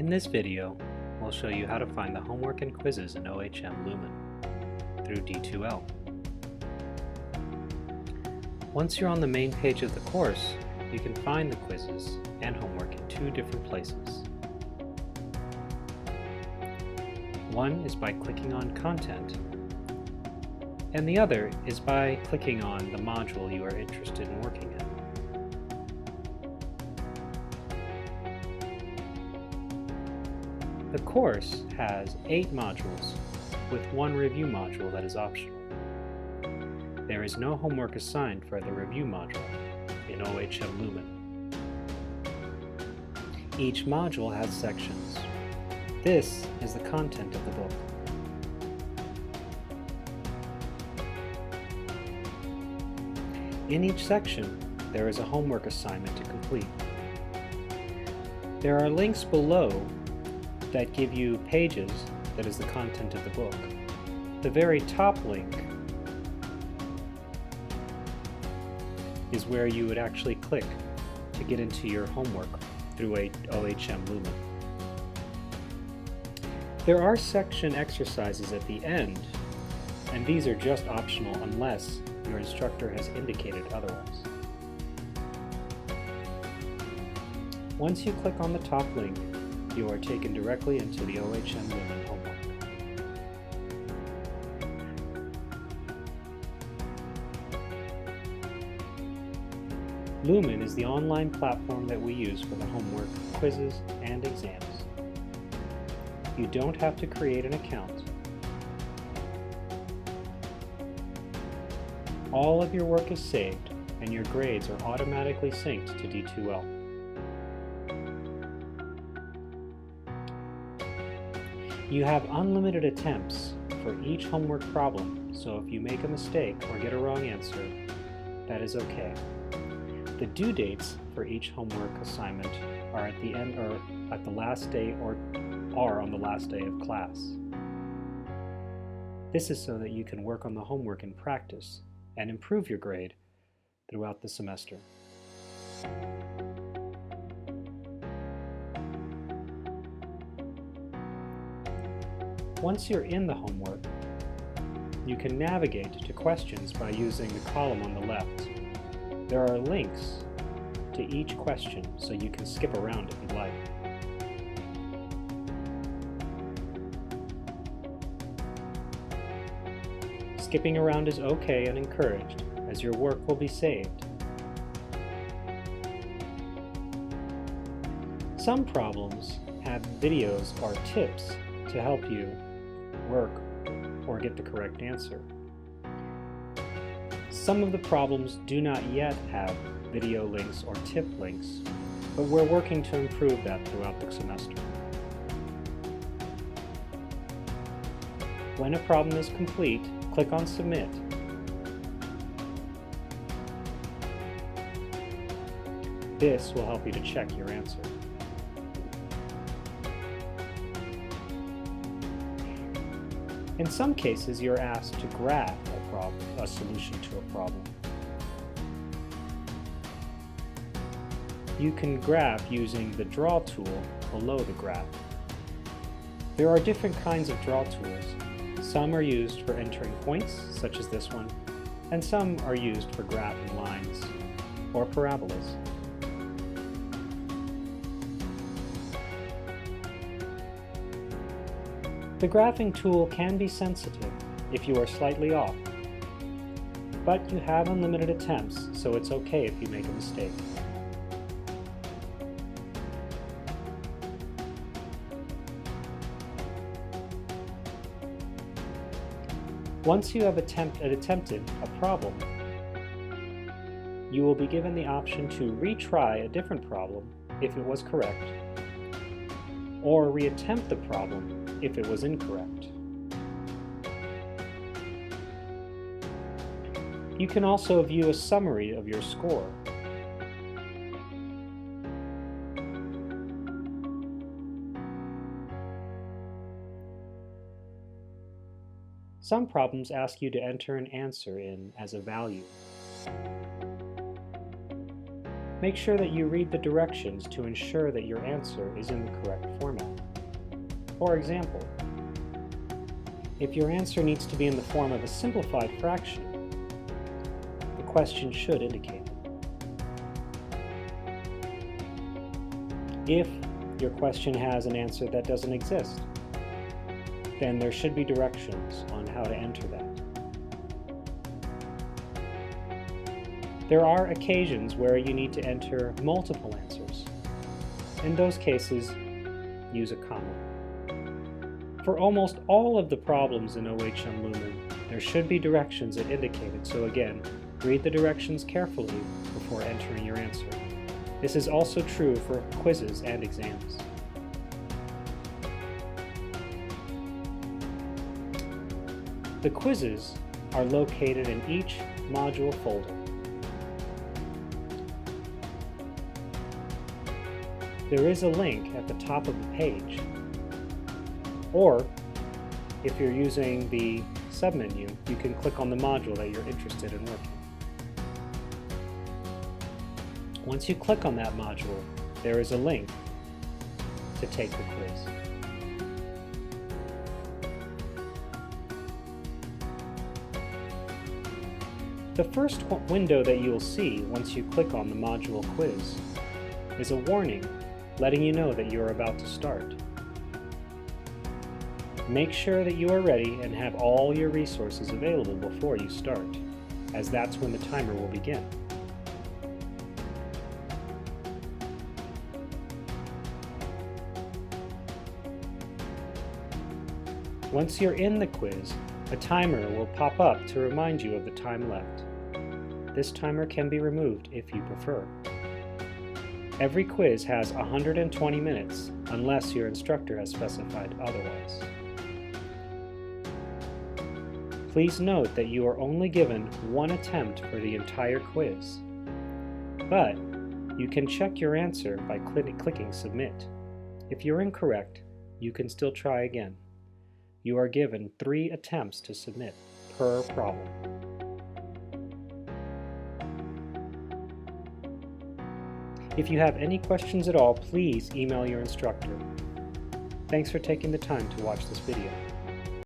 In this video, we'll show you how to find the homework and quizzes in OHM Lumen through D2L. Once you're on the main page of the course, you can find the quizzes and homework in two different places. One is by clicking on Content, and the other is by clicking on the module you are interested in working in. The course has 8 modules, with one review module that is optional. There is no homework assigned for the review module in OHM Lumen. Each module has sections. This is the content of the book. In each section, there is a homework assignment to complete. There are links below that give you pages that is the content of the book. The very top link is where you would actually click to get into your homework through OHM Lumen. There are section exercises at the end, and these are just optional unless your instructor has indicated otherwise. Once you click on the top link, you are taken directly into the OHM Lumen homework. Lumen is the online platform that we use for the homework, quizzes, and exams. You don't have to create an account. All of your work is saved, and your grades are automatically synced to D2L. You have unlimited attempts for each homework problem, so if you make a mistake or get a wrong answer, that is okay. The due dates for each homework assignment are at the end or at the last day or are on the last day of class. This is so that you can work on the homework in practice and improve your grade throughout the semester. Once you're in the homework, you can navigate to questions by using the column on the left. There are links to each question, so you can skip around if you'd like. Skipping around is okay and encouraged, as your work will be saved. Some problems have videos or tips to help you work or get the correct answer. Some of the problems do not yet have video links or tip links, but we're working to improve that throughout the semester. When a problem is complete, click on Submit. This will help you to check your answer. In some cases, you're asked to graph a solution to a problem. You can graph using the Draw tool below the graph. There are different kinds of draw tools. Some are used for entering points, such as this one, and some are used for graphing lines or parabolas. The graphing tool can be sensitive if you are slightly off, but you have unlimited attempts, so it's okay if you make a mistake. Once you have attempted a problem, you will be given the option to retry a different problem if it was correct, or reattempt the problem if it was incorrect. You can also view a summary of your score. Some problems ask you to enter an answer in as a value. Make sure that you read the directions to ensure that your answer is in the correct format. For example, if your answer needs to be in the form of a simplified fraction, the question should indicate it. If your question has an answer that doesn't exist, then there should be directions on how to enter that. There are occasions where you need to enter multiple answers. In those cases, use a comma. For almost all of the problems in OHM Lumen, there should be directions that indicate it, so again, read the directions carefully before entering your answer. This is also true for quizzes and exams. The quizzes are located in each module folder. There is a link at the top of the page, or if you're using the submenu, you can click on the module that you're interested in working. Once you click on that module, there is a link to take the quiz. The first window that you'll see once you click on the module quiz is a warning letting you know that you're about to start. Make sure that you are ready and have all your resources available before you start, as that's when the timer will begin. Once you're in the quiz, a timer will pop up to remind you of the time left. This timer can be removed if you prefer. Every quiz has 120 minutes unless your instructor has specified otherwise. Please note that you are only given one attempt for the entire quiz, but you can check your answer by clicking Submit. If you're incorrect, you can still try again. You are given 3 attempts to submit per problem. If you have any questions at all, please email your instructor. Thanks for taking the time to watch this video.